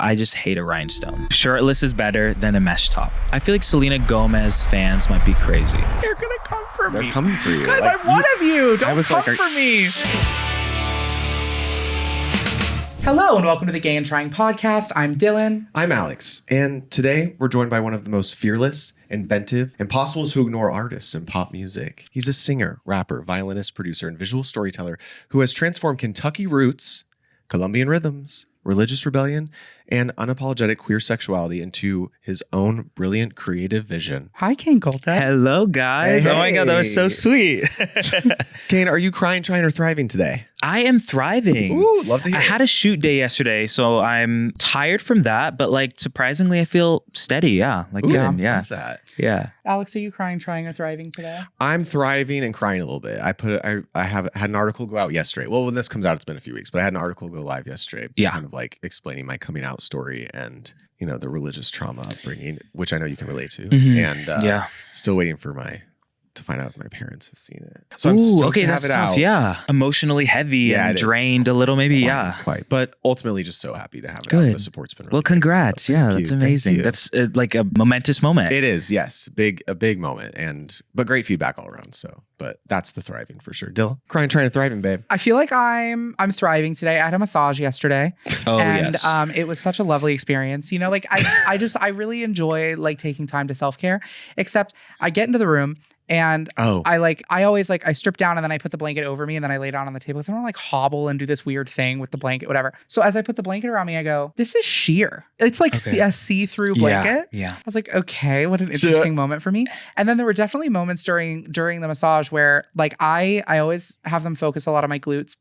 I just hate a rhinestone. Shirtless is better than a mesh top. I feel like Selena Gomez fans might be crazy. You're gonna come for me. They're coming for you. Guys, I'm one of you. Don't come for me. Hello and welcome to the Gay and Trying podcast. I'm Dylan. I'm Alex. And today we're joined by one of the most fearless, inventive, impossible to ignore artists in pop music. He's a singer, rapper, violinist, producer, and visual storyteller who has transformed Kentucky roots, Colombian rhythms, religious rebellion, and unapologetic queer sexuality into his own brilliant creative vision. Hi, Cain Culto. Hello, guys. Hey. Oh my God, that was so sweet. Cain, are you crying, trying, or thriving today? I am thriving. Ooh, love to hear I had a shoot day yesterday, so I'm tired from that, but like surprisingly, I feel steady. Yeah. Like Ooh, good. Yeah. Love that. Yeah. Alex, are you crying, trying, or thriving today? I'm thriving and crying a little bit. I have had an article go out yesterday. Well, when this comes out, it's been a few weeks, but I had an article go live yesterday. Yeah. Kind of like explaining my coming out story and, you know, the religious trauma upbringing, which I know you can relate to. Mhm. And still waiting for to find out if my parents have seen it. So I'm Ooh, stoked okay, to have that's it tough. out. Yeah. Emotionally heavy Yeah, and it is. drained a little, maybe. Quite, Yeah. Quite. But ultimately just so happy to have it Good. out. The support's been really Well, good. congrats. So Yeah, thank that's you. Thank amazing. you. That's like a momentous moment. It is, yes. A big moment, but great feedback all around. So, but that's the thriving for sure. Dylan, crying, trying, to thriving, babe. I feel like I'm thriving today. I had a massage yesterday. Oh, and yes. it was such a lovely experience. You know, like I really enjoy like taking time to self-care, except I get into the room and I strip down and then I put the blanket over me and then I lay down on the table. So I don't like hobble and do this weird thing with the blanket, whatever. So as I put the blanket around me, I go, this is sheer. It's like a see-through blanket. Yeah. I was like, okay, what an interesting moment for me. And then there were definitely moments during the massage where like I always have them focus a lot on my glutes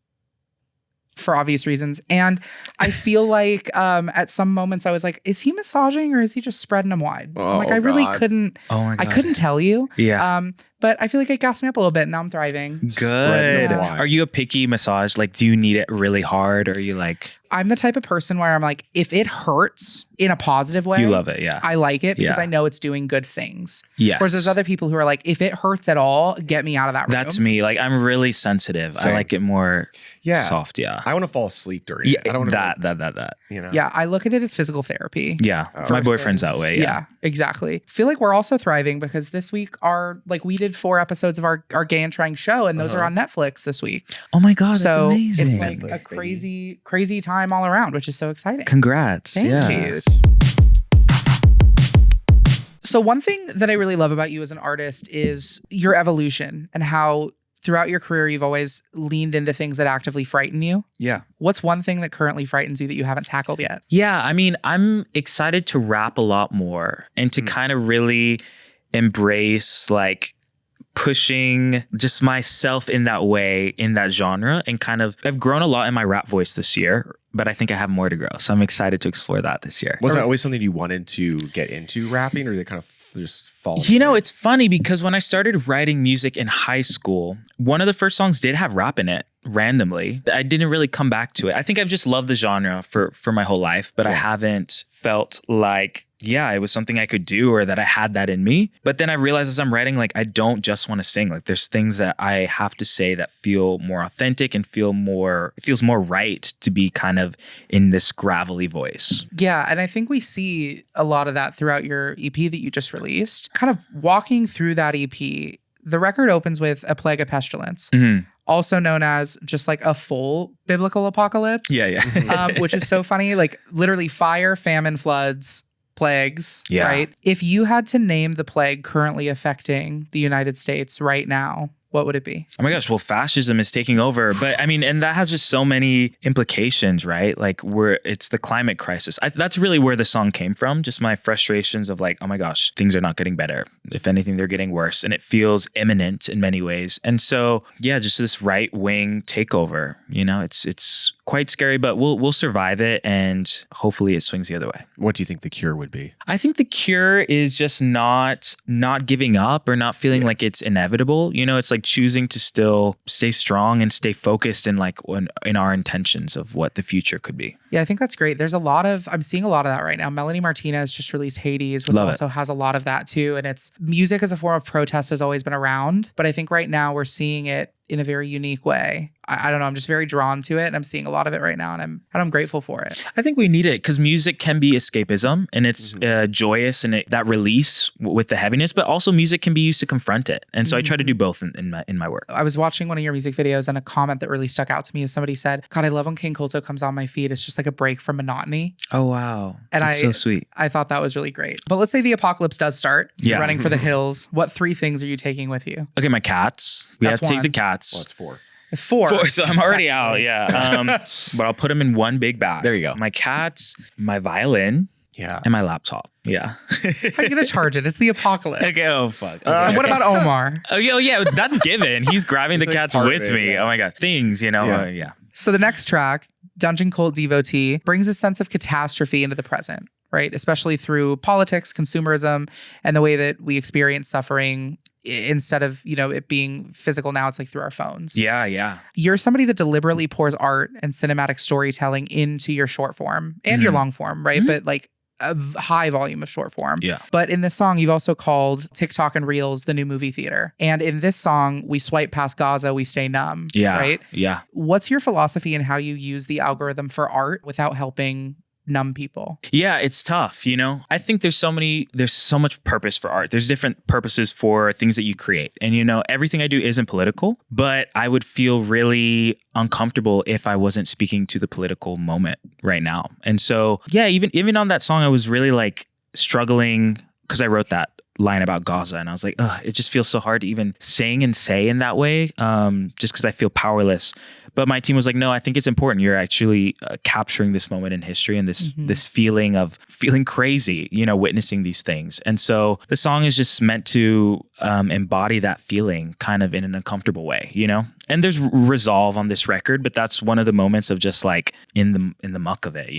for obvious reasons. And I feel like at some moments I was like, is he massaging or is he just spreading them wide? I'm like, I really couldn't. Oh my God. I couldn't tell you. Yeah. But I feel like it gassed me up a little bit and now I'm thriving. Good. Yeah. Are you a picky massage? Like, do you need it really hard? Or are you like, I'm the type of person where I'm like, if it hurts in a positive way, you love it? Yeah. I like it because Yeah. I know it's doing good things. Yes. Whereas there's other people who are like, if it hurts at all, get me out of that room. That's me. Like, I'm really sensitive. Same. I like it more Yeah. soft. Yeah. I want to fall asleep during Yeah. it. I don't want that. You know? Yeah, I look at it as physical therapy. Yeah. My boyfriend's that way. Yeah, exactly. Feel like we're also thriving because this week we did 4 episodes of our Gay and Trying show and those are on Netflix this week. Oh my God. That's So amazing. it's like Netflix, a crazy time all around, which is so exciting. Congrats. Thank yeah. you. So one thing that I really love about you as an artist is your evolution and how throughout your career, you've always leaned into things that actively frighten you. Yeah. What's one thing that currently frightens you that you haven't tackled yet? Yeah. I mean, I'm excited to rap a lot more and to kind of really embrace like pushing just myself in that way, in that genre. And kind of, I've grown a lot in my rap voice this year, but I think I have more to grow. So I'm excited to explore that this year. Was that always something you wanted to get into, rapping, or did it kind of just fall? You know, it's funny because when I started writing music in high school, one of the first songs did have rap in it randomly. I didn't really come back to it. I think I've just loved the genre for my whole life, but I haven't felt like, it was something I could do or that I had that in me. But then I realized as I'm writing, like, I don't just want to sing. Like, there's things that I have to say that feel more authentic and feels more right to be kind of in this gravelly voice. Yeah, and I think we see a lot of that throughout your EP that you just released. Kind of walking through that EP, the record opens with A Plague of Pestilence, also known as just like a full biblical apocalypse. Yeah. Which is so funny. Like literally fire, famine, floods, plagues, right? If you had to name the plague currently affecting the United States right now, what would it be? Oh my gosh, well, fascism is taking over. But I mean, and that has just so many implications, right? Like it's the climate crisis. That's really where the song came from. Just my frustrations of like, oh my gosh, things are not getting better. If anything, they're getting worse. And it feels imminent in many ways. And so, just this right wing takeover, it's quite scary, but we'll survive it. And hopefully it swings the other way. What do you think the cure would be? I think the cure is just not giving up or not feeling like it's inevitable. It's like choosing to still stay strong and stay focused in our intentions of what the future could be. Yeah, I think that's great. I'm seeing a lot of that right now. Melanie Martinez just released Hades, which also has a lot of that too. And it's music as a form of protest has always been around. But I think right now we're seeing it in a very unique way. I don't know. I'm just very drawn to it, and I'm seeing a lot of it right now, and I'm grateful for it. I think we need it because music can be escapism, and it's joyous, and that release with the heaviness. But also, music can be used to confront it, and so I try to do both in my work. I was watching one of your music videos, and a comment that really stuck out to me is somebody said, "God, I love when Cain Culto comes on my feed. It's just like a break from monotony." Oh wow, and that's so sweet. I thought that was really great. But let's say the apocalypse does start. Yeah. You're running for the hills. What 3 things are you taking with you? Okay, my cats. We have to take the cats. Well, that's 4. It's 4. 4, so I'm already out. Yeah, but I'll put them in one big bag. There you go. My cats, my violin, and my laptop. Yeah. How are you gonna charge it? It's the apocalypse. Okay. Oh fuck. What about Omar? Oh yeah, that's given. He's grabbing the cats with it, me. yeah. Oh my god, things. Yeah. So the next track, Dungeon Cult Devotee, brings a sense of catastrophe into the present, right? Especially through politics, consumerism, and the way that we experience suffering. Instead of, it being physical now, it's like through our phones. Yeah. You're somebody that deliberately pours art and cinematic storytelling into your short form and your long form, right? But like a high volume of short form. Yeah. But in this song, you've also called TikTok and Reels the new movie theater. And in this song, we swipe past Gaza, we stay numb. Yeah. Right? Yeah. What's your philosophy in how you use the algorithm for art without helping numb people? Yeah, it's tough, I think there's so much purpose for art. There's different purposes for things that you create. And everything I do isn't political, but I would feel really uncomfortable if I wasn't speaking to the political moment right now. And so, yeah, even on that song, I was really like struggling because I wrote that line about Gaza and I was like, it just feels so hard to even sing and say in that way, just because I feel powerless. But my team was like, no, I think it's important. You're actually capturing this moment in history and this feeling of feeling crazy, witnessing these things. And so the song is just meant to embody that feeling kind of in an uncomfortable way, And there's resolve on this record, but that's one of the moments of just like in the muck of it,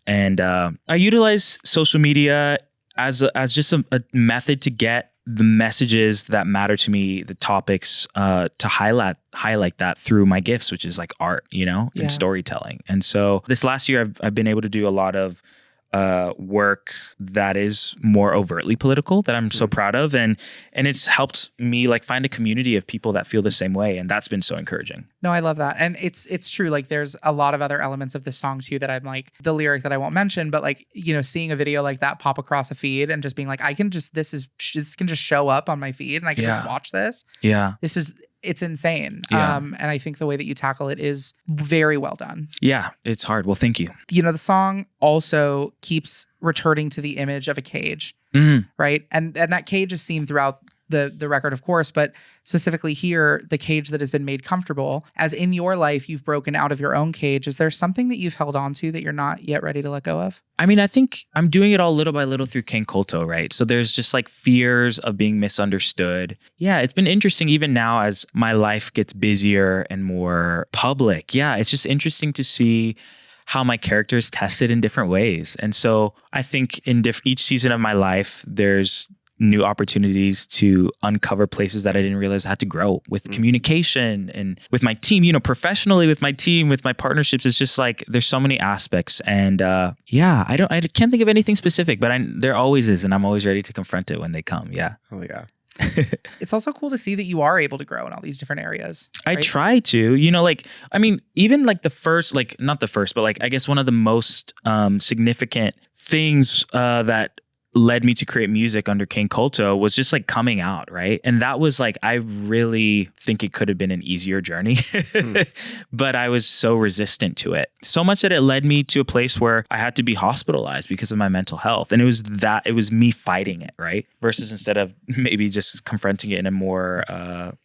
And I utilize social media as just a method to get the messages that matter to me, the topics, to highlight that through my gifts, which is like art, and storytelling. And so this last year, I've been able to do a lot of work that is more overtly political that I'm so proud of, and it's helped me like find a community of people that feel the same way, and that's been so encouraging. No, I love that, and it's true. Like, there's a lot of other elements of this song too that I'm like the lyric that I won't mention, but like seeing a video like that pop across a feed and just being like, this can just show up on my feed, and I can just watch this. Yeah, it's insane. Yeah. And I think the way that you tackle it is very well done. Yeah, it's hard. Well, thank you. The song also keeps returning to the image of a cage, right? And that cage is seen throughout the record, of course, but specifically here, the cage that has been made comfortable. As in your life, you've broken out of your own cage. Is there something that you've held on to that you're not yet ready to let go of? I mean, I think I'm doing it all little by little through Cain Culto, right? So there's just like fears of being misunderstood. Yeah, it's been interesting even now as my life gets busier and more public. Yeah, it's just interesting to see how my character is tested in different ways. And so I think in each season of my life, there's new opportunities to uncover places that I didn't realize I had to grow with communication and with my team, professionally with my team, with my partnerships. It's just like, there's so many aspects. And I can't think of anything specific, but there always is. And I'm always ready to confront it when they come. Yeah. Oh yeah. It's also cool to see that you are able to grow in all these different areas. Right? I try to, even like the first, like not the first, but like, I guess one of the most significant things that led me to create music under Cain Culto was just like coming out, right? And that was like, I really think it could have been an easier journey, but I was so resistant to it. So much that it led me to a place where I had to be hospitalized because of my mental health. And it was me fighting it, right? Versus instead of maybe just confronting it in a more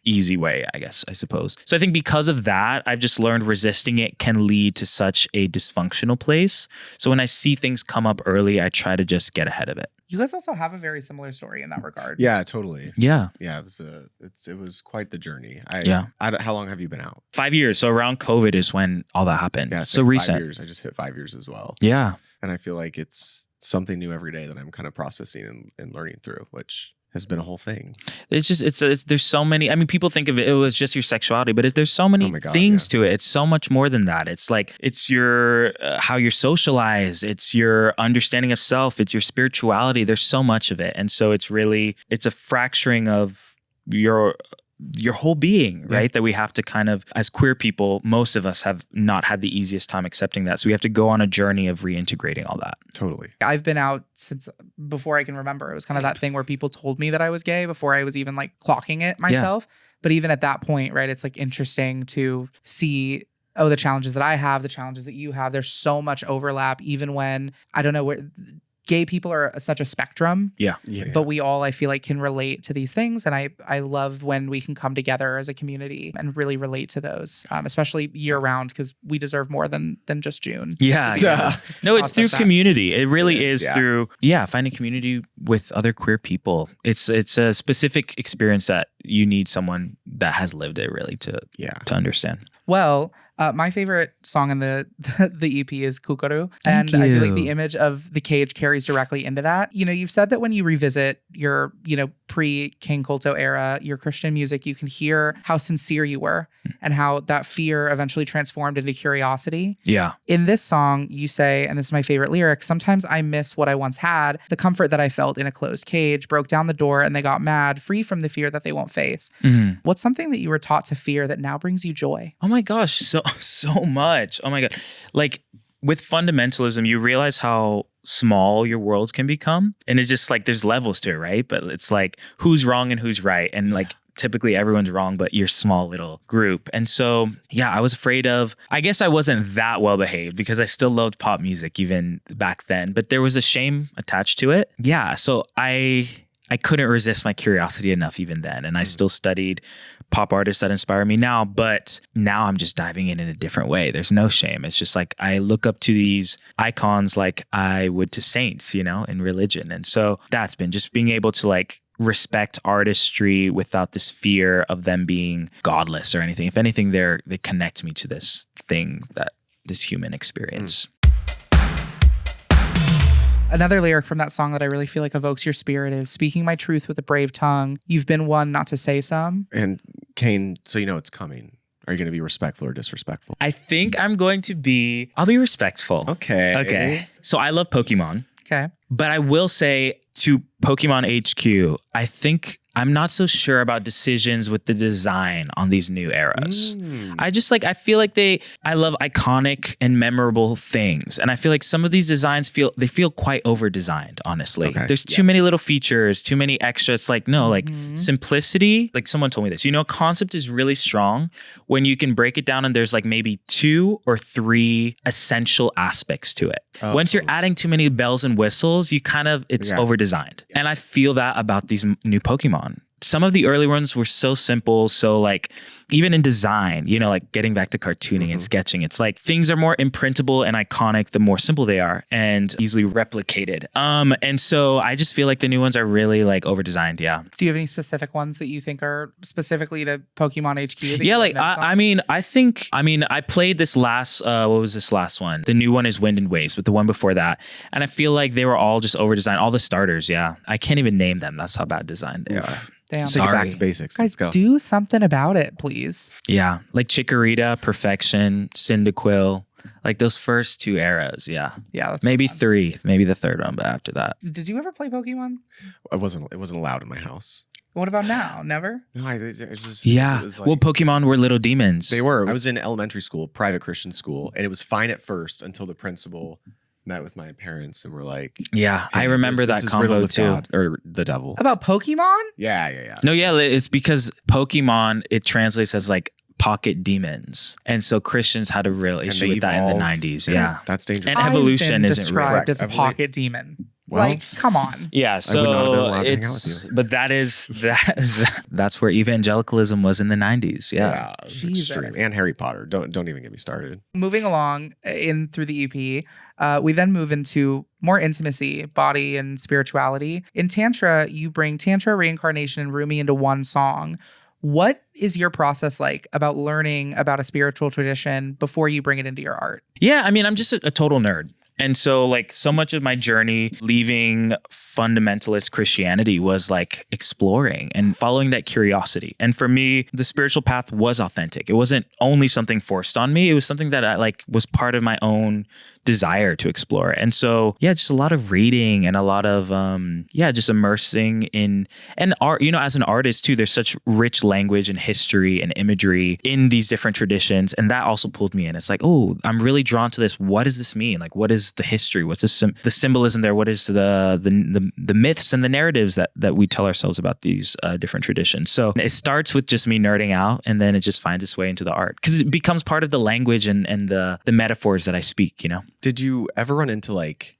easy way, I suppose. So I think because of that, I've just learned resisting it can lead to such a dysfunctional place. So when I see things come up early, I try to just get ahead of it. You guys also have a very similar story in that regard. Yeah, totally. Yeah. Yeah, it was quite the journey. How long have you been out? 5 years. So around COVID is when all that happened. Yeah, so recent. 5 years. I just hit 5 years as well. Yeah. And I feel like it's something new every day that I'm kind of processing and learning through, which has been a whole thing. It's just, there's so many, I mean, people think of it was just your sexuality, but there's so many things to it. It's so much more than that. It's like, it's your, how you're socialized. It's your understanding of self. It's your spirituality. There's so much of it. And so it's a fracturing of your whole being, right? That we have to kind of, as queer people, most of us have not had the easiest time accepting that. So we have to go on a journey of reintegrating all that. Totally. I've been out since before I can remember. It was kind of that thing where people told me that I was gay before I was even like clocking it myself. But even at that point, right, it's like interesting to see, oh, the challenges that I have, the challenges that you have. There's so much overlap, even when, I don't know, where gay people are such a spectrum. Yeah. But we all, I feel like, can relate to these things. And I love when we can come together as a community and really relate to those, especially year round, because we deserve more than just June. Yeah. No, it's through community. It really is yeah. through, finding community with other queer people. It's a specific experience that you need someone that has lived it really to understand. Well, my favorite song in the EP is Kukuru. And I feel like the image of the cage carries directly into that. You know, you've said that when you revisit your, pre-Cain Culto era, your Christian music, you can hear how sincere you were and how that fear eventually transformed into curiosity. Yeah. In this song, you say, and this is my favorite lyric, sometimes I miss what I once had, the comfort that I felt in a closed cage, broke down the door and they got mad, free from the fear that they won't face. Mm-hmm. What's something that you were taught to fear that now brings you joy? Oh my gosh, so much. Oh my God. Like with fundamentalism, you realize how small your world can become. And it's just like, there's levels to it, right? But it's like, who's wrong and who's right? And like, typically everyone's wrong, but your small little group. And so, I was afraid of, I guess I wasn't that well behaved because I still loved pop music even back then, but there was a shame attached to it. Yeah. So I couldn't resist my curiosity enough even then. And I still studied pop artists that inspire me now, but now I'm just diving in a different way. There's no shame. It's just like, I look up to these icons like I would to saints, in religion. And so that's been just being able to like respect artistry without this fear of them being godless or anything. If anything, they connect me to this thing, this human experience. Another lyric from that song that I really feel like evokes your spirit is speaking my truth with a brave tongue. You've been one not to say some. And Cain, so it's coming. Are you going to be respectful or disrespectful? I think I'll be respectful. Okay. So I love Pokemon. Okay. But I will say to Pokemon HQ, I think I'm not so sure about decisions with the design on these new eras. I feel like I love iconic and memorable things. And I feel like some of these designs feel quite over designed, honestly. Okay. There's too many little features, too many extra. It's like, no, like simplicity. Like someone told me this, concept is really strong when you can break it down and there's like maybe 2 or 3 essential aspects to it. Once you're adding too many bells and whistles, it's over designed. And I feel that about these new Pokemon. Some of the early ones were so simple. So like even in design, like getting back to cartooning and sketching, it's like things are more imprintable and iconic the more simple they are and easily replicated. And so I just feel like the new ones are really like over designed. Yeah. Do you have any specific ones that you think are specifically to Pokemon HQ? Yeah, like I played this last, what was this last one? The new one is Wind and Waves, but the one before that. And I feel like they were all just over designed. All the starters. Yeah. I can't even name them. That's how bad designed they are. Damn. Take it back to basics. Guys, let's go. Do something about it, please. Yeah. Like Chikorita, Perfection, Cyndaquil, like those first 2 eras. Yeah. Yeah. That's maybe 3, maybe the third one, but after that. Did you ever play Pokemon? It wasn't allowed in my house. What about now? Never? No, it was well, Pokemon were little demons. They were. I was in elementary school, private Christian school, and it was fine at first until the principal met with my parents and were like, yeah, hey, I remember that convo too. God, or the devil. About Pokemon? Yeah. No, yeah, it's because Pokemon, it translates as like pocket demons. And so Christians had a real issue with that in the 90s. Yeah. That's dangerous. And evolution isn't described as a pocket demon. Well, like, come on. Yeah, so that's where evangelicalism was in the 90s. Yeah. Extreme. And Harry Potter. Don't even get me started. Moving along through the EP, we then move into more intimacy, body, and spirituality. In Tantra, you bring Tantra, reincarnation, and Rumi into one song. What is your process like about learning about a spiritual tradition before you bring it into your art? Yeah, I mean, I'm just a total nerd. And so like so much of my journey leaving fundamentalist Christianity was like exploring and following that curiosity. And for me, the spiritual path was authentic. It wasn't only something forced on me. It was something that I like was part of my own desire to explore. And so, yeah, just a lot of reading and a lot of, just immersing in, and art, as an artist too, there's such rich language and history and imagery in these different traditions. And that also pulled me in. It's like, oh, I'm really drawn to this. What does this mean? Like, what is the history? What's the symbolism there? What is the myths and the narratives that we tell ourselves about these different traditions? So it starts with just me nerding out, and then it just finds its way into the art because it becomes part of the language and the metaphors that I speak, Did you ever run into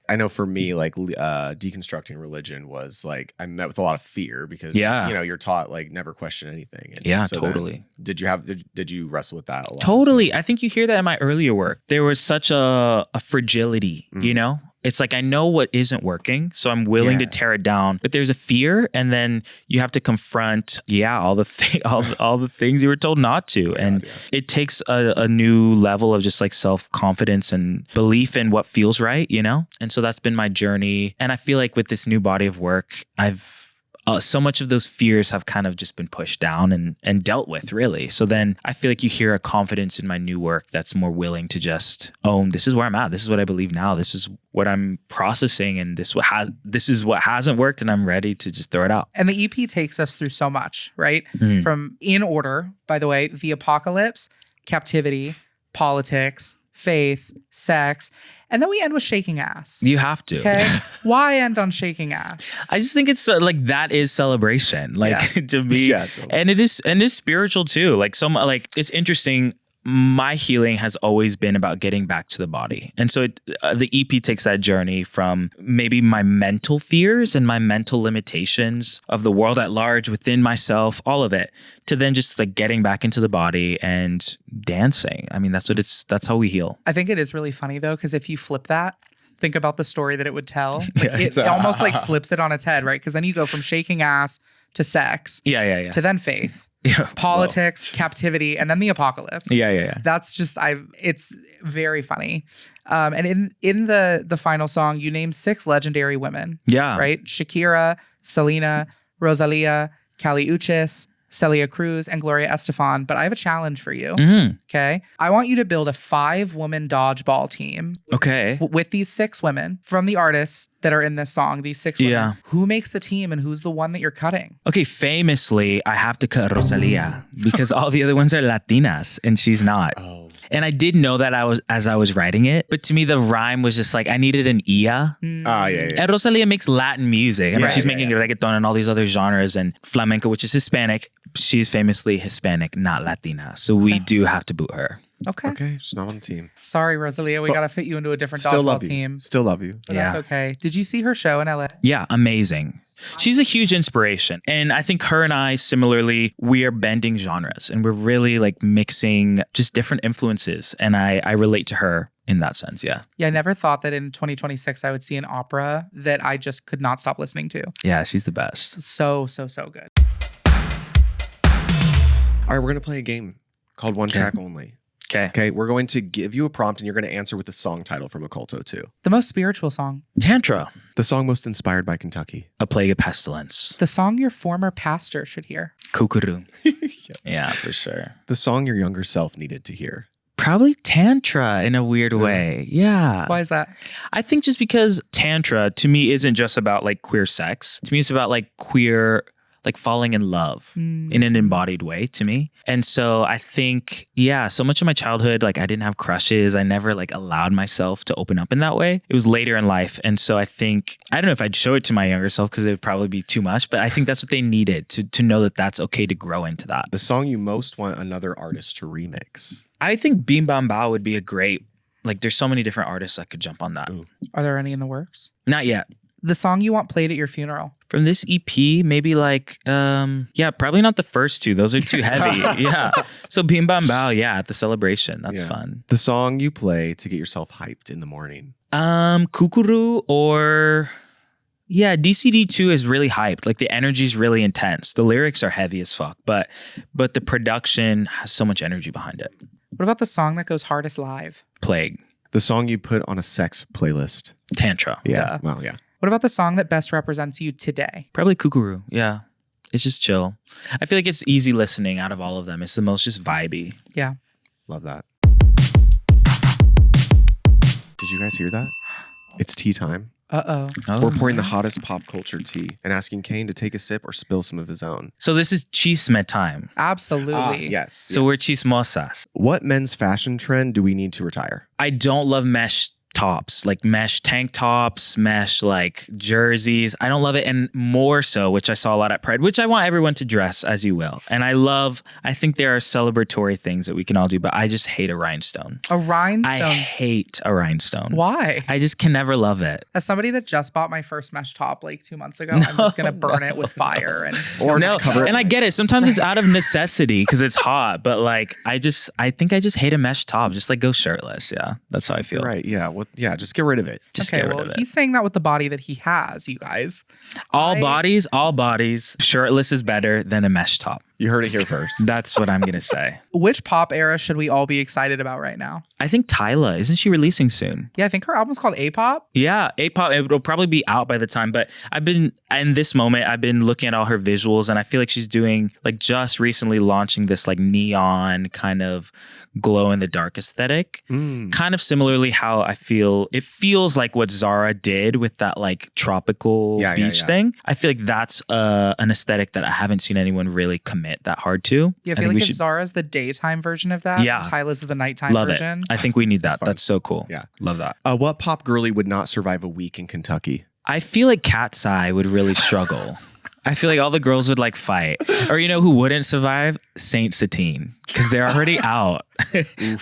I know for me, deconstructing religion was I met with a lot of fear because, you're taught never question anything. And so totally. Did you wrestle with that a lot? Totally. I think you hear that in my earlier work. There was such a fragility, It's like I know what isn't working, so I'm willing to tear it down. But there's a fear, and then you have to confront, all the things you were told not to, and it takes a new level of just self-confidence and belief in what feels right, And so that's been my journey, and I feel like with this new body of work, I've so much of those fears have kind of just been pushed down and dealt with, really. So then I feel like you hear a confidence in my new work that's more willing to just own, this is where I'm at. This is what I believe now. This is what I'm processing. And this is what hasn't worked. And I'm ready to just throw it out. And the EP takes us through so much, right? From in order, by the way, the apocalypse, captivity, politics, faith, sex, and then we end with shaking ass. You have to. Okay. Why end on shaking ass? I just think it's that is celebration. To be, totally. And it is spiritual too. It's interesting. My healing has always been about getting back to the body. And so the EP takes that journey from maybe my mental fears and my mental limitations of the world at large, within myself, all of it, to then just getting back into the body and dancing. I mean, that's how we heal. I think it is really funny though, because if you flip that, think about the story that it would tell. It almost flips it on its head, right? Because then you go from shaking ass to sex, to then faith. Politics, captivity, and then the apocalypse. That's just it's very funny. And in the final song, you name 6 legendary women. Right? Shakira, Selena, Rosalia, Kali Uchis, Celia Cruz, and Gloria Estefan. But I have a challenge for you. Okay. I want you to build a 5-woman dodgeball team. Okay. With these 6 women from the artists that are in this song, these 6 women. Yeah. Who makes the team and who's the one that you're cutting? Okay. Famously, I have to cut Rosalia because all the other ones are Latinas and she's not. Oh. And I did know that as I was writing it, but to me the rhyme was just I needed an ia. And Rosalia makes Latin music. I mean, she's making reggaeton and all these other genres, and flamenco, which is Hispanic. She's famously Hispanic, not Latina. So we do have to boot her. Okay, she's not on the team. Sorry, Rosalia, we got to fit you into a different dodgeball team. Still love you. But that's okay. Did you see her show in LA? Yeah, amazing. She's a huge inspiration. And I think her and I, similarly, we are bending genres and we're really mixing just different influences. And I relate to her in that sense. Yeah. Yeah. I never thought that in 2026, I would see an opera that I just could not stop listening to. Yeah. She's the best. So good. All right. We're going to play a game called One Track Only. Okay. We're going to give you a prompt and you're going to answer with the song title from Occulto too. The most spiritual song. Tantra. The song most inspired by Kentucky. A Plague of Pestilence. The song your former pastor should hear. Kukuru. Yeah, for sure. The song your younger self needed to hear. Probably Tantra in a weird way. Yeah. Why is that? I think just because Tantra to me isn't just about queer sex. To me, it's about queer falling in love in an embodied way to me. And so I think, so much of my childhood, I didn't have crushes. I never allowed myself to open up in that way. It was later in life. And so I think, I don't know if I'd show it to my younger self because it would probably be too much, but I think that's what they needed to know that that's okay to grow into that. The song you most want another artist to remix. I think Bim Bam Bao would be a great, there's so many different artists that could jump on that. Ooh. Are there any in the works? Not yet. The song you want played at your funeral? From this EP, maybe probably not the first 2. Those are too heavy. Yeah. So Bim Bam Bao, at the celebration. That's fun. The song you play to get yourself hyped in the morning. Kukuru or DCD2 is really hyped. The energy is really intense. The lyrics are heavy as fuck, but the production has so much energy behind it. What about the song that goes hardest live? Plague. The song you put on a sex playlist. Tantra. Yeah. Well, yeah. What about the song that best represents you today? Probably Kukuru. Yeah. It's just chill. I feel like it's easy listening out of all of them. It's the most just vibey. Yeah. Love that. Did you guys hear that? It's tea time. Uh-oh. We're pouring the hottest pop culture tea and asking Cain to take a sip or spill some of his own. So this is chisme time. Absolutely. Yes. So we're chismosas. What men's fashion trend do we need to retire? I don't love mesh tops, like mesh tank tops, mesh like jerseys. I don't love it. And more so, which I saw a lot at Pride, which I want everyone to dress as you will. And I think there are celebratory things that we can all do, but I just hate a rhinestone. A rhinestone? I hate a rhinestone. Why? I just can never love it. As somebody that just bought my first mesh top like 2 months ago, I'm just going to burn it with fire. And I get it. Sometimes it's out of necessity because it's hot, but like, I think I just hate a mesh top. Just like go shirtless. Yeah. That's how I feel. Right. Yeah. Well, yeah. Just get rid of it. Just get rid of it. He's saying that with the body that he has, you guys. All bodies. Shirtless is better than a mesh top. You heard it here first. That's what I'm going to say. Which pop era should we all be excited about right now? I think Tyla, isn't she releasing soon? Yeah, I think her album's called A-pop. Yeah, A-pop. It'll probably be out by the time, but I've been looking at all her visuals and I feel like she's doing like just recently launching this like neon kind of glow in the dark aesthetic. Kind of similarly how I feel, it feels like what Zara did with that like tropical beach thing. I feel like that's an aesthetic that I haven't seen anyone really commit that hard to. Yeah, I feel like if Zara's the daytime version of that, and Tyla's the nighttime version. It. I think we need that. That's so cool. Yeah. Love that. What pop girly would not survive a week in Kentucky? I feel like Cat's Eye would really struggle. I feel like all the girls would like fight. Or you know who wouldn't survive? Saint Satine. Because they're already out.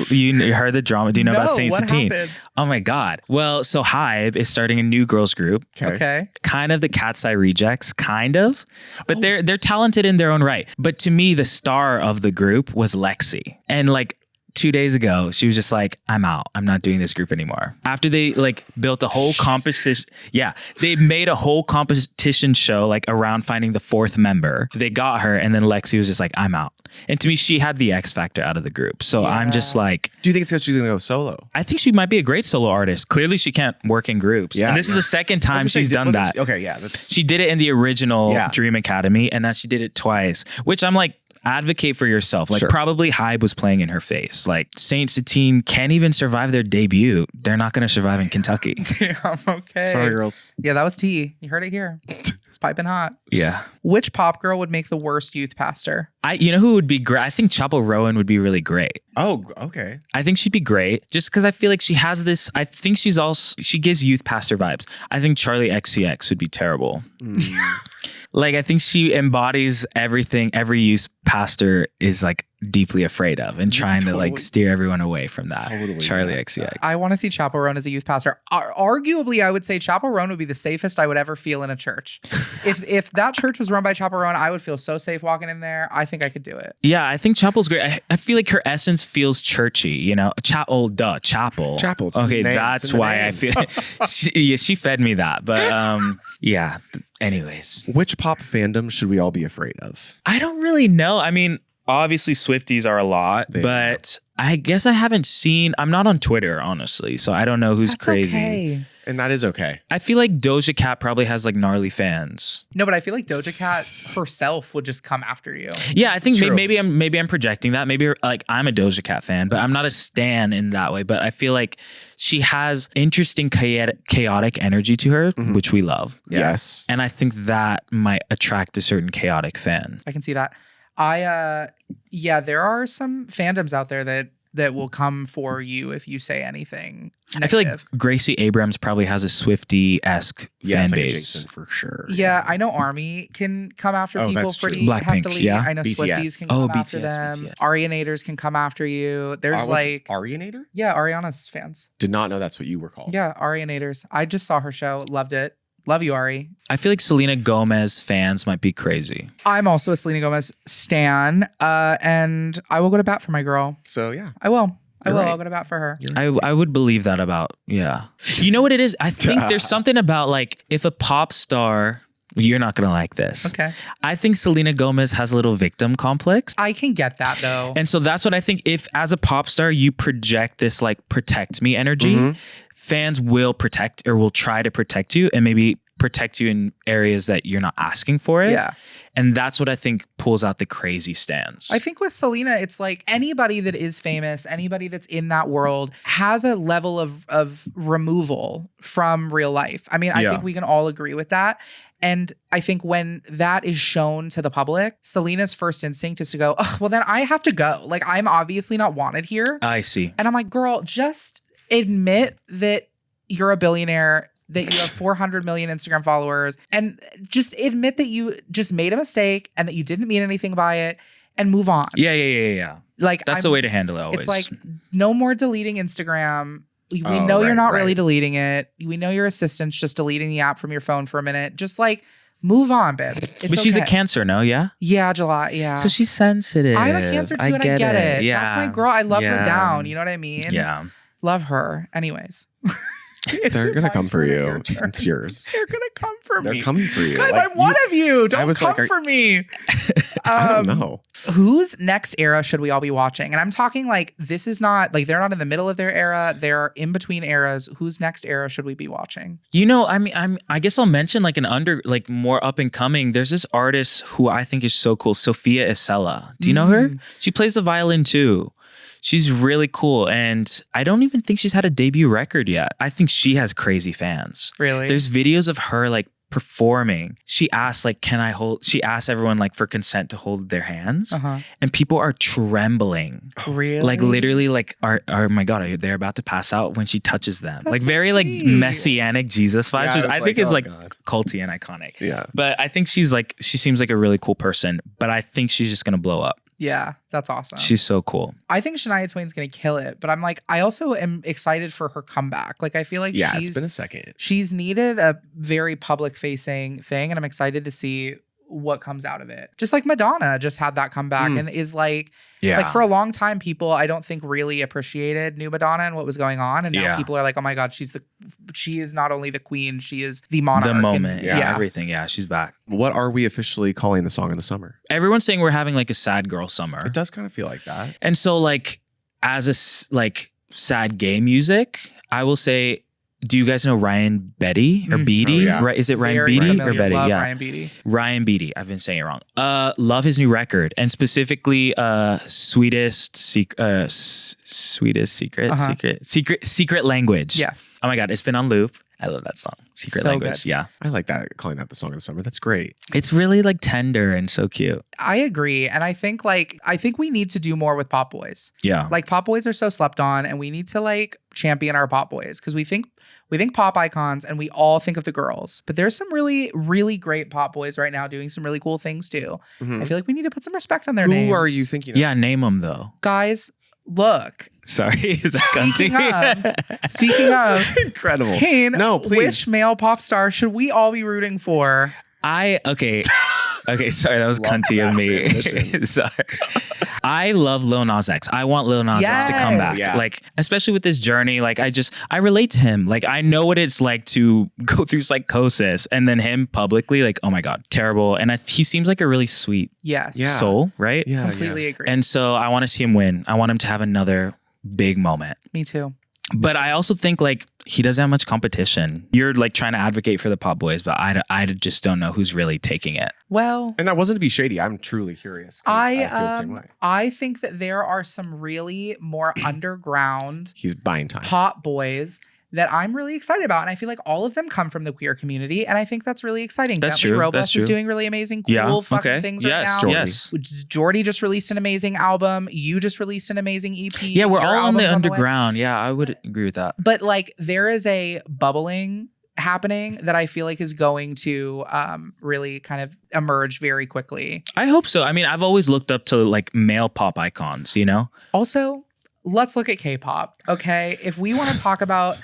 You heard the drama. Do you know about Saint Satine? Happened? Oh my God. Well, so Hybe is starting a new girls group. Okay. Kind of the Cat's Eye rejects, kind of. But they're talented in their own right. But to me, the star of the group was Lexi. And like 2 days ago, she was just like, I'm out. I'm not doing this group anymore. After they like built a whole competition. Yeah. They made a whole competition show like around finding the fourth member. They got her. And then Lexi was just like, I'm out. And to me, she had the X factor out of the group. So I'm just like. Do you think it's because she's going to go solo? I think she might be a great solo artist. Clearly, she can't work in groups. Yeah. And this is the second time she's done that. Okay. Yeah. She did it in the original Dream Academy. And now she did it twice, which I'm like, advocate for yourself. Like probably Hybe was playing in her face. Like Saint Satine can't even survive their debut. They're not going to survive in Kentucky. Yeah, okay. Sorry, girls. Yeah, that was tea. You heard it here. It's piping hot. Yeah. Which pop girl would make the worst youth pastor? You know who would be great? I think Chappell Rowan would be really great. Oh, okay. I think she'd be great just because I feel like she has this. I think she gives youth pastor vibes. I think Charlie XCX would be terrible. Like, I think she embodies everything every youth pastor is like deeply afraid of and trying to like steer everyone away from that. Charlie XCX. I want to see Chappell Roan as a youth pastor. Arguably, I would say Chappell Roan would be the safest I would ever feel in a church. If that church was run by Chappell Roan, I would feel so safe walking in there. I think I could do it. Yeah, I think Chapel's great. I feel like her essence feels churchy, you know? Chapel. Chapel. Okay, that's why I feel she fed me that. But yeah. Anyways. Which pop fandom should we all be afraid of? I don't really know. I mean, obviously Swifties are a lot, but I guess I haven't seen, I'm not on Twitter, honestly. So I don't know who's crazy. Okay. And that is okay. I feel like Doja Cat probably has like gnarly fans. No, but I feel like Doja Cat herself would just come after you. Yeah, I think maybe I'm projecting that. Maybe like I'm a Doja Cat fan, but I'm not a stan in that way. But I feel like she has interesting chaotic energy to her, which we love. Yes. And I think that might attract a certain chaotic fan. I can see that. There are some fandoms out there that will come for you if you say anything negative. I feel like Gracie Abrams probably has a Swiftie-esque fan base. Jason for sure. Yeah, I know ARMY can come after people pretty Blackpink, heftily. yeah. I know BTS. Swifties can come after BTS, them. BTS. Arianators can come after you. There's like Arianator? Yeah, Ariana's fans. Did not know that's what you were called. Yeah, Arianators. I just saw her show. Loved it. Love you, Ari. I feel like Selena Gomez fans might be crazy. I'm also a Selena Gomez stan, and I will go to bat for my girl. So yeah, I will. Right. I'll go to bat for her. I would believe that about, yeah. You know what it is? I think there's something about like if a pop star, you're not going to like this. Okay. I think Selena Gomez has a little victim complex. I can get that though. And so that's what I think. If as a pop star, you project this like protect me energy, fans will protect or will try to protect you and maybe protect you in areas that you're not asking for it. Yeah. And that's what I think pulls out the crazy stands. I think with Selena, it's like anybody that is famous, anybody that's in that world has a level of removal from real life. I mean, I think we can all agree with that. And I think when that is shown to the public, Selena's first instinct is to go, oh, well, then I have to go. Like, I'm obviously not wanted here. I see. And I'm like, girl, just admit that you're a billionaire, that you have 400 million Instagram followers, and just admit that you just made a mistake and that you didn't mean anything by it and move on. Yeah. Like, that's the way to handle it always. It's like, no more deleting Instagram. We know you're not really deleting it. We know your assistant's just deleting the app from your phone for a minute. Just like, move on, babe. But she's a Cancer, no? Yeah? Yeah, July. Yeah. So she's sensitive. I'm a Cancer too, and I get it. Yeah. That's my girl. I love her down. You know what I mean? Yeah. Love her. Anyways. They're going to come for you. It's yours. They're going to come for me. They're coming for you. Guys, I'm one of you. Don't come for me. I don't know. Whose next era should we all be watching? And I'm talking like, this is not like, they're not in the middle of their era. They're in between eras. Whose next era should we be watching? You know, I mean, I guess I'll mention like more up and coming. There's this artist who I think is so cool, Sophia Isela. Do you know her? She plays the violin too. She's really cool. And I don't even think she's had a debut record yet. I think she has crazy fans. Really? There's videos of her like performing. She asked like, she asked everyone like for consent to hold their hands. And people are trembling. Really? Like literally like, oh my God, they're about to pass out when she touches them. That's like so very like sweet. messianic Jesus vibes, which I think is like culty and iconic. Yeah. But I think she seems like a really cool person, but I think she's just going to blow up. Yeah, that's awesome. She's so cool. I think Shania Twain's going to kill it, but I'm like, I also am excited for her comeback. Like, I feel like it's been a second. She's needed a very public facing thing, and I'm excited to see what comes out of it. Just like Madonna just had that comeback and is like for a long time, people I don't think really appreciated new Madonna and what was going on. And now people are like, oh my God, she is not only the queen, she is the monarch. The moment. And, everything. Yeah, she's back. What are we officially calling the song of the summer? Everyone's saying we're having like a sad girl summer. It does kind of feel like that. And so like as a like sad gay music, I will say, do you guys know Ryan Beatty or Beatty? Right? Is it Ryan Very Beatty familiar. or Betty? Love Yeah. Ryan Beatty. Ryan Beatty. I've been saying it wrong. Love his new record, and specifically Sweetest Secret Language. Yeah. Oh my God, it's been on loop. I love that song. Secret So Language. good. Yeah. I like that, calling that the song of the summer. That's great. It's really like tender and so cute. I agree. And I think we need to do more with pop boys. Yeah. Like pop boys are so slept on, and we need to like champion our pop boys because we think pop icons and we all think of the girls, but there's some really, really great pop boys right now doing some really cool things too. I feel like we need to put some respect on their names. Who are you thinking of? Yeah, name them though. Guys, look. Sorry, is that Speaking of, Incredible. Cain, No, please. which male pop star should we all be rooting for? Okay, sorry, that was cunty of me. Sorry. I love Lil Nas X. I want Lil Nas X to come back. Yeah. Like, especially with this journey, like I relate to him. Like, I know what it's like to go through psychosis, and then him publicly, like, oh my God, terrible. And he seems like a really sweet soul, right? Yeah. Completely agree. And so I want to see him win. I want him to have another big moment. Me too. But I also think like he doesn't have much competition. You're like trying to advocate for the pop boys, but I just don't know who's really taking it. Well, And that wasn't to be shady. I'm truly curious. I feel the same way. I think that there are some really more underground He's buying time. pop boys that I'm really excited about. And I feel like all of them come from the queer community. And I think that's really exciting. That's Bentley true. Robles That's is true. doing really amazing, cool fucking things right now. Yes. Jordy just released an amazing album. You just released an amazing EP. Yeah, we're Your all on the album's way. underground. Yeah, I would agree with that. But like there is a bubbling happening that I feel like is going to really kind of emerge very quickly. I hope so. I mean, I've always looked up to like male pop icons, you know? Also, let's look at K-pop, okay? If we want to talk about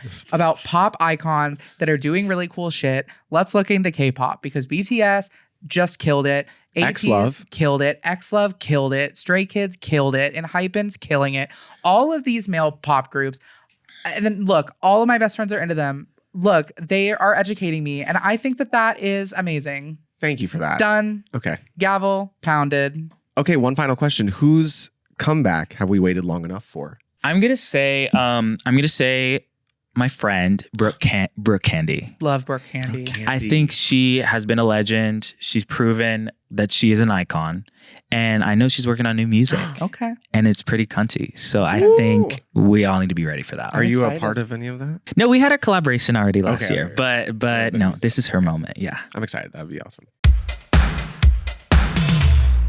pop icons that are doing really cool shit, let's look into K-pop because BTS just killed it. X-Love killed it. X-Love killed it. Stray Kids killed it. And Hypen's killing it. All of these male pop groups. And then look, all of my best friends are into them. Look, they are educating me. And I think that is amazing. Thank you for that. Done. Okay. Gavel pounded. Okay, one final question. Whose comeback have we waited long enough for? I'm gonna say my friend, Brooke Candy. Love Brooke Candy. I think she has been a legend. She's proven that she is an icon. And I know she's working on new music. Okay. And it's pretty cunty. So I think we all need to be ready for that. Are you a part of any of that? No, we had a collaboration already last year. Okay. But no, this is her moment. Yeah. I'm excited. That would be awesome.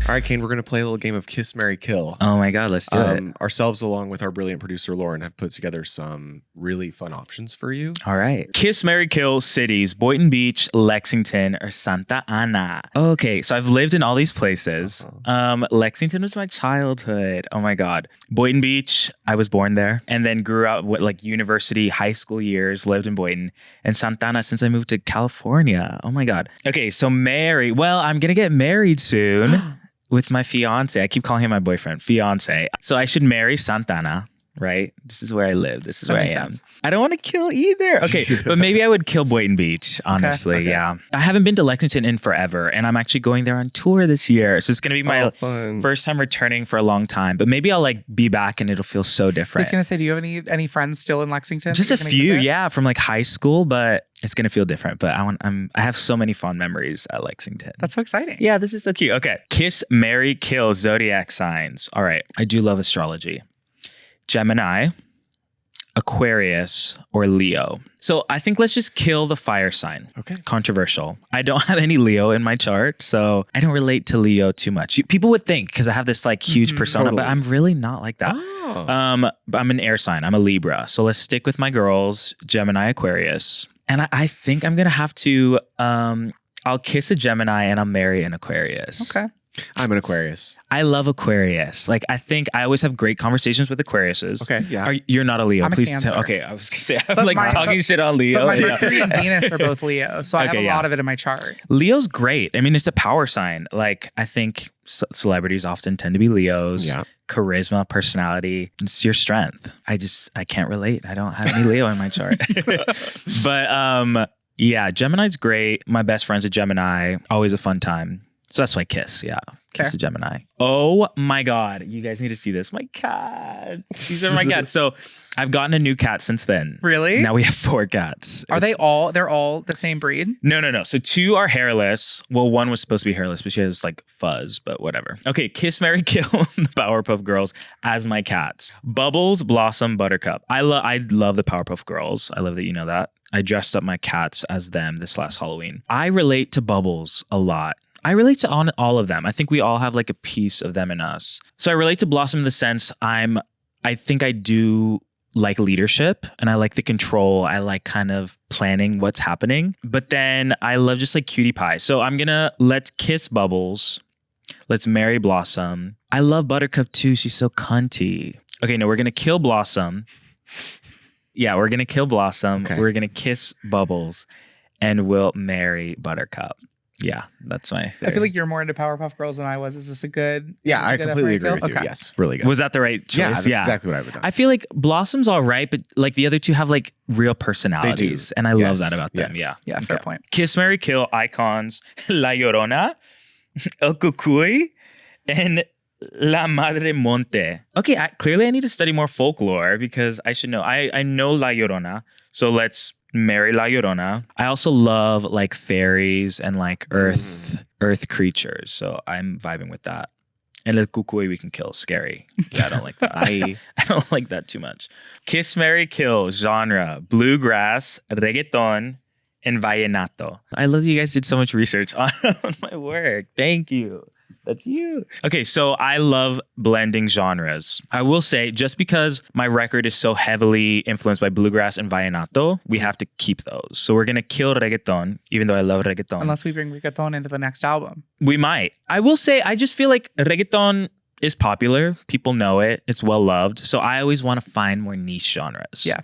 All right, Cain, we're going to play a little game of Kiss, Marry, Kill. Oh my God, let's do it. Ourselves, along with our brilliant producer, Lauren, have put together some really fun options for you. All right. Kiss, Marry, Kill cities, Boynton Beach, Lexington, or Santa Ana. Okay, so I've lived in all these places. Lexington was my childhood. Oh my God. Boynton Beach, I was born there and then grew up with like university, high school years, lived in Boynton. And Santa Ana since I moved to California. Oh my God. Okay, so marry. Well, I'm going to get married soon. With my fiance. I keep calling him my boyfriend, fiance. So I should marry Santana, right? This is where I live. This is where I am. Sense. I don't want to kill either. Okay, but maybe I would kill Boynton Beach, honestly. Okay. Yeah. I haven't been to Lexington in forever, and I'm actually going there on tour this year. So it's going to be my first time returning for a long time. But maybe I'll like be back and it'll feel so different. I was going to say, do you have any friends still in Lexington? Just a few, yeah, from like high school, but it's going to feel different. But I have so many fond memories at Lexington. That's so exciting. Yeah, this is so cute. Okay. Kiss, marry, kill zodiac signs. All right. I do love astrology. Gemini, Aquarius, or Leo. So I think let's just kill the fire sign. Okay. Controversial. I don't have any Leo in my chart, so I don't relate to Leo too much. People would think because I have this like huge persona, but I'm really not like that. Oh. But I'm an air sign. I'm a Libra. So let's stick with my girls, Gemini, Aquarius. And I think I'm going to have to, I'll kiss a Gemini and I'll marry an Aquarius. Okay. I'm an Aquarius. I love Aquarius. Like, I think I always have great conversations with Aquariuses. Okay, yeah. You're not a Leo. I'm Please a Cancer. Okay, I was going to say, I'm like talking shit on Leo. But my Mercury and Venus are both Leo, so I have a lot of it in my chart. Leo's great. I mean, it's a power sign. Like, I think celebrities often tend to be Leos. Yeah. Charisma, personality, it's your strength. I can't relate. I don't have any Leo in my chart. But yeah, Gemini's great. My best friend's a Gemini. Always a fun time. So that's why Kiss. Yeah. Kiss a Gemini. Oh my God. You guys need to see this. My cats. These are my cats. So I've gotten a new cat since then. Really? Now we have 4 cats. They're all the same breed? No. So 2 are hairless. Well, one was supposed to be hairless, but she has like fuzz, but whatever. Okay. Kiss, marry, kill the Powerpuff Girls as my cats. Bubbles, Blossom, Buttercup. I love the Powerpuff Girls. I love that you know that. I dressed up my cats as them this last Halloween. I relate to Bubbles a lot. I relate to all of them. I think we all have like a piece of them in us. So I relate to Blossom in the sense I think I do like leadership and I like the control. I like kind of planning what's happening. But then I love just like cutie pie. So let's kiss Bubbles. Let's marry Blossom. I love Buttercup too. She's so cunty. Okay, no, we're going to kill Blossom. Yeah, we're going to kill Blossom. Okay. We're going to kiss Bubbles and we'll marry Buttercup. Yeah, that's my. I feel like you're more into Powerpuff Girls than I was. Is this a good? Yeah, I completely agree with you. Okay. Yes, really good. Was that the right choice? Yeah, that's exactly what I would have done. I feel like Blossom's all right, but like the other 2 have like real personalities, and I love that about them. Yeah, fair point. Kiss, marry, kill icons: La Llorona, El Cucuy, and La Madre Monte. Okay, clearly I need to study more folklore because I should know. I know La Llorona, so let's marry La Llorona. I also love like fairies and like earth creatures. So I'm vibing with that. And El Cucuy we can kill. Scary. Yeah, I don't like that. I don't like that too much. Kiss, marry, kill genre: bluegrass, reggaeton, and vallenato. I love that you guys did so much research on my work. Thank you. That's you. Okay, so I love blending genres. I will say, just because my record is so heavily influenced by bluegrass and vallenato, we have to keep those. So we're going to kill reggaeton, even though I love reggaeton. Unless we bring reggaeton into the next album. We might. I will say, I just feel like reggaeton is popular. People know it. It's well loved. So I always want to find more niche genres. Yeah.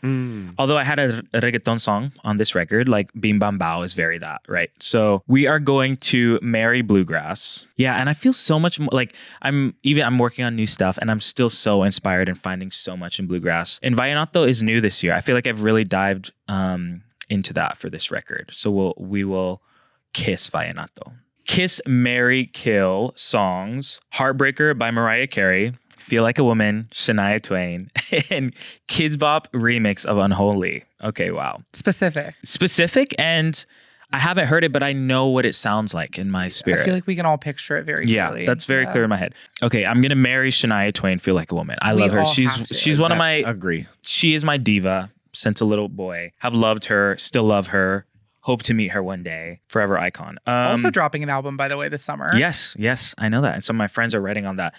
Although I had a reggaeton song on this record, like Bim Bam Bao is very that, right? So we are going to marry bluegrass. Yeah, and I feel so much more like I'm working on new stuff and I'm still so inspired and finding so much in bluegrass. And vallenato is new this year. I feel like I've really dived into that for this record. So we will kiss vallenato. Kiss, marry, kill songs: Heartbreaker by Mariah Carey, Feel Like a Woman, Shania Twain, and Kids Bop remix of Unholy. Okay, wow. Specific, and I haven't heard it, but I know what it sounds like in my spirit. I feel like we can all picture it very clearly. Yeah, that's very clear in my head. Okay, I'm gonna marry Shania Twain, Feel Like a Woman. I love her. She's one of my... Agree. She is my diva since a little boy. Have loved her, still love her. Hope to meet her one day. Forever icon. Also dropping an album, by the way, this summer. Yes, I know that. And some of my friends are writing on that.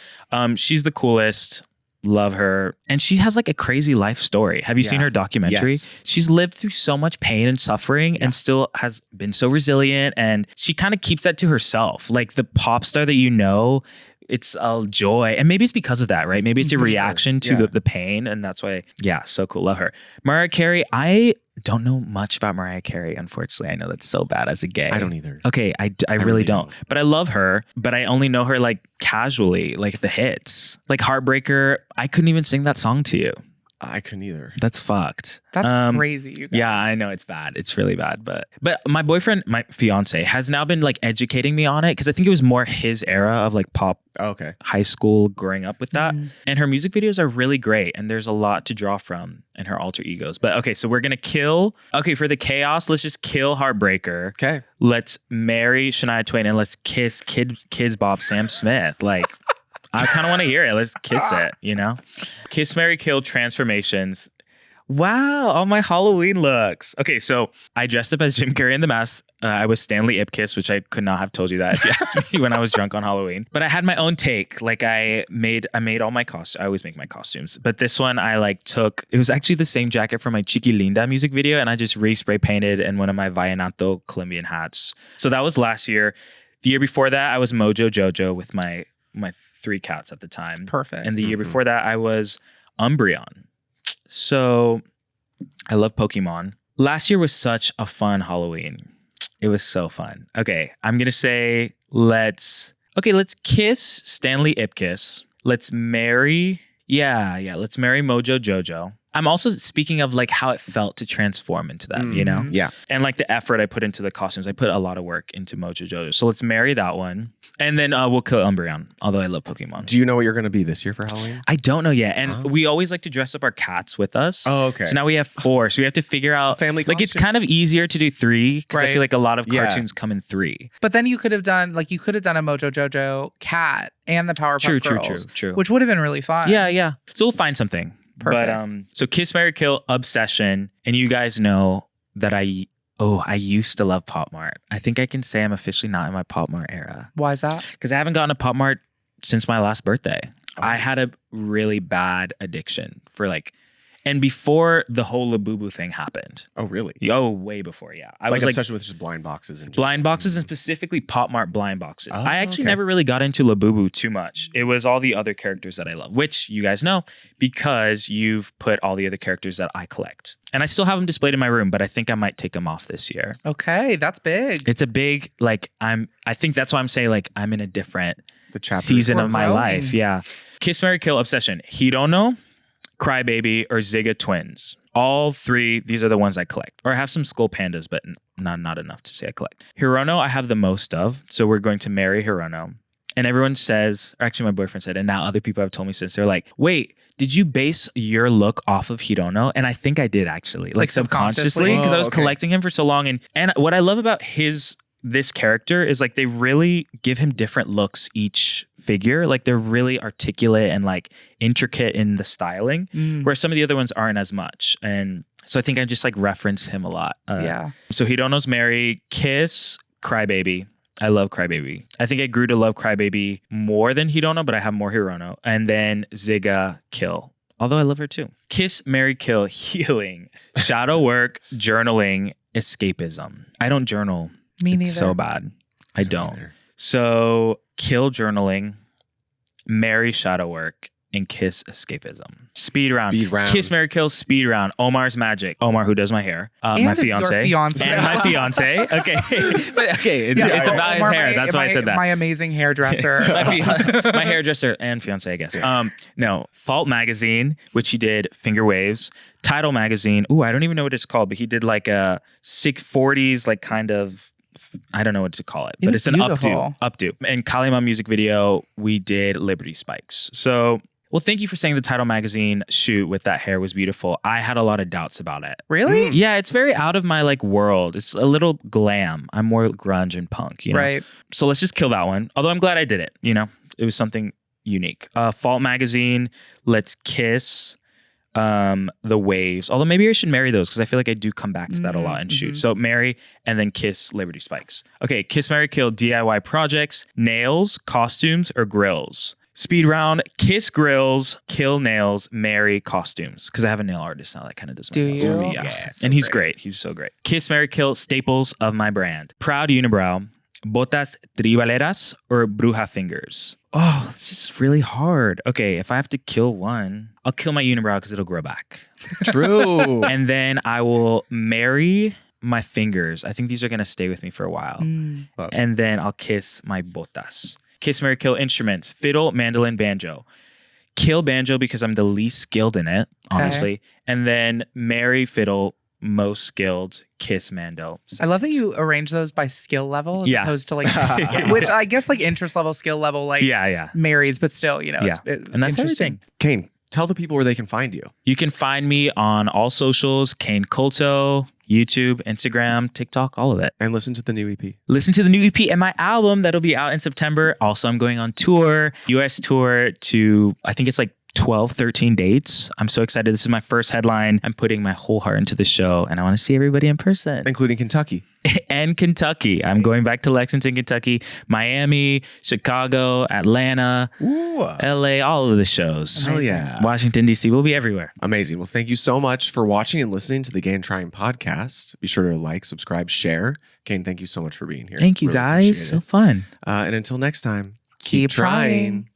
She's the coolest. Love her. And she has like a crazy life story. Have you seen her documentary? Yes. She's lived through so much pain and suffering and still has been so resilient. And she kind of keeps that to herself. Like the pop star that you know, it's a joy. And maybe it's because of that, right? Maybe it's a reaction to the pain. And that's why, so cool. Love her. Mariah Carey, I don't know much about Mariah Carey, unfortunately. I know that's so bad as a gay. I don't either. Okay, I really don't. But I love her, but I only know her like casually, like the hits. Like Heartbreaker, I couldn't even sing that song to you. I couldn't either. That's fucked. That's crazy, you guys. Yeah, I know it's bad. It's really bad. But my boyfriend, my fiance, has now been like educating me on it because I think it was more his era of like pop high school growing up with that. And her music videos are really great. And there's a lot to draw from in her alter egos. But okay, so we're going to kill. Okay, for the chaos, let's just kill Heartbreaker. Okay. Let's marry Shania Twain and let's kiss Kids Bop Sam Smith. Like... I kind of want to hear it. Let's kiss it, you know? Kiss, Marry, Kill, Transformations. Wow, all my Halloween looks. Okay, so I dressed up as Jim Carrey in The Mask. I was Stanley Ipkiss, which I could not have told you that if you asked me when I was drunk on Halloween. But I had my own take. Like I made all my costumes. I always make my costumes. But this one I like took, it was actually the same jacket from my Chiquilinda music video. And I just re-spray painted in one of my Vallenato Colombian hats. So that was last year. The year before that, I was Mojo Jojo with my 3 cats at the time. Perfect. And the year before that, I was Umbreon. So I love Pokemon. Last year was such a fun Halloween. It was so fun. Okay, I'm going to say let's kiss Stanley Ipkiss. Let's marry. Let's marry Mojo Jojo. I'm also speaking of like how it felt to transform into them, you know? Yeah. And like the effort I put into the costumes. I put a lot of work into Mojo Jojo. So let's marry that one. And then we'll kill Umbreon, although I love Pokemon. Do you know what you're going to be this year for Halloween? I don't know yet. And we always like to dress up our cats with us. Oh, okay. So now we have 4. So we have to figure out family like costume? It's kind of easier to do 3 because I feel like a lot of cartoons come in 3. But then you could have done a Mojo Jojo cat and the Powerpuff Girls. True. Which would have been really fun. Yeah. So we'll find something. Perfect. But so Kiss, Marry, Kill, Obsession. And you guys know that I used to love Pop Mart. I think I can say I'm officially not in my Pop Mart era. Why is that? Because I haven't gotten a Pop Mart since my last birthday. I had a really bad addiction for and before the whole Labubu thing happened. Oh, really? Oh, way before, yeah. I was obsession with just blind boxes. And blind boxes and specifically Pop Mart blind boxes. I actually never really got into Labubu too much. It was all the other characters that I love, which you guys know because you've put all the other characters that I collect. And I still have them displayed in my room, but I think I might take them off this year. Okay, that's big. It's a big, I think that's why I'm saying I'm in a different season of my life. Yeah. Kiss, Marry, Kill, Obsession. Hirono, Crybaby, or Zigga Twins. All 3, these are the ones I collect. Or I have some Skull Pandas, but not enough to say I collect. Hirono, I have the most of, so we're going to marry Hirono. And everyone says, or actually my boyfriend said, and now other people have told me since, they're like, wait, did you base your look off of Hirono? And I think I did actually, subconsciously, because I was collecting him for so long. And what I love about this character is they really give him different looks each figure. They're really articulate and intricate in the styling, where some of the other ones aren't as much. And so I think I just reference him a lot. So Hirono's marry, Kiss, Crybaby. I love Crybaby. I think I grew to love Crybaby more than Hirono, but I have more Hirono. And then Zigga, Kill. Although I love her too. Kiss, Marry, Kill, Healing, Shadow Work, Journaling, Escapism. I don't journal. Me neither. It's so bad. I don't. So kill journaling, marry shadow work, and kiss escapism. Speed round. Kiss, Marry, Kill, speed round. Omar's Magic. Omar, who does my hair. My fiance. And my fiance. Okay. It's about his hair. That's why I said that. My amazing hairdresser. My hairdresser and fiance, I guess. No. Fault Magazine, which he did Finger Waves. Tidal Magazine. Ooh, I don't even know what it's called, but he did a 640s, kind of, I don't know what to call it, but it's an updo. And Kalima music video, we did Liberty Spikes. So Well, thank you for saying the Title magazine shoot with that hair was beautiful. I had a lot of doubts about it. Really? Yeah, it's very out of my like world. It's a little glam. I'm more grunge and punk, you know? Right. So let's just kill that one. Although I'm glad I did it, you know? It was something unique. Fault magazine, Let's Kiss, The Waves. Although maybe I should marry those because I feel like I do come back to that a lot and shoot. So marry and then kiss Liberty Spikes. Okay, kiss, marry, kill, DIY projects, nails, costumes, or grills. Speed round, kiss grills, kill nails, marry costumes. Because I have a nail artist now that kind of does my Do nails you? for me. Yeah. Yeah, so And he's great. great. He's so great. Kiss, marry, kill, staples of my brand. Proud unibrow, botas tribaleras, or bruja fingers. Oh, it's just really hard. Okay, if I have to kill one, I'll kill my unibrow because it'll grow back. True. And then I will marry my fingers. I think these are going to stay with me for a while. And then I'll kiss my botas. Kiss, marry, kill instruments. Fiddle, mandolin, banjo. Kill banjo because I'm the least skilled in it, honestly. And then marry fiddle, most skilled. Kiss mando. I love that you arrange those by skill level as opposed to like, which I guess like interest level, skill level, like marries, but still, you know, it's and that's everything. Cain, tell the people where they can find you. You can find me on all socials, Cain Culto, YouTube, Instagram, TikTok, all of it. And listen to the new EP. Listen to the new EP and my album that'll be out in September. Also, I'm going on tour, US tour to, I think it's like 12, 13 dates. I'm so excited. This is my first headline. I'm putting my whole heart into the show and I want to see everybody in person. Including Kentucky. And Kentucky. I'm going back to Lexington, Kentucky, Miami, Chicago, Atlanta, LA, all of the shows. Hell yeah. Washington, D.C. We'll be everywhere. Amazing. Well, thank you so much for watching and listening to the Gay and Trying podcast. Be sure to like, subscribe, share. Cain, thank you so much for being here. Thank you, Really guys. So fun. And until next time, Keep trying.